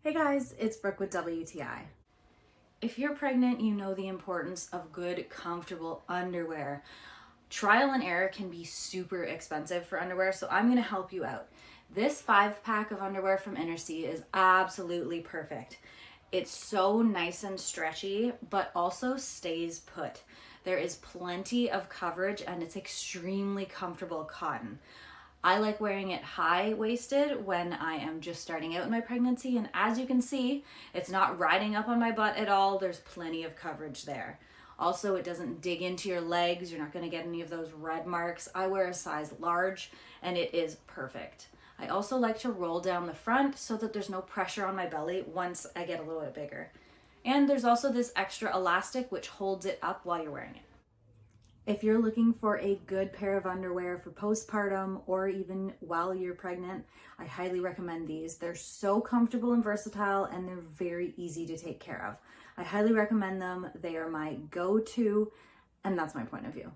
Hey guys, it's Brooke with WTI. If you're pregnant, you know the importance of good, comfortable underwear. Trial and error can be super expensive for underwear, so I'm gonna help you out. This 5-pack of underwear from INNERSY is absolutely perfect. It's so nice and stretchy, but also stays put. There is plenty of coverage and it's extremely comfortable cotton. I like wearing it high-waisted when I am just starting out in my pregnancy, and as you can see, it's not riding up on my butt at all. There's plenty of coverage there. Also, it doesn't dig into your legs. You're not gonna get any of those red marks. I wear a size large and it is perfect. I also like to roll down the front so that there's no pressure on my belly once I get a little bit bigger. And there's also this extra elastic which holds it up while you're wearing it. If you're looking for a good pair of underwear for postpartum or even while you're pregnant, I highly recommend these. They're so comfortable and versatile, and they're very easy to take care of. I highly recommend them. They are my go-to, and that's my point of view.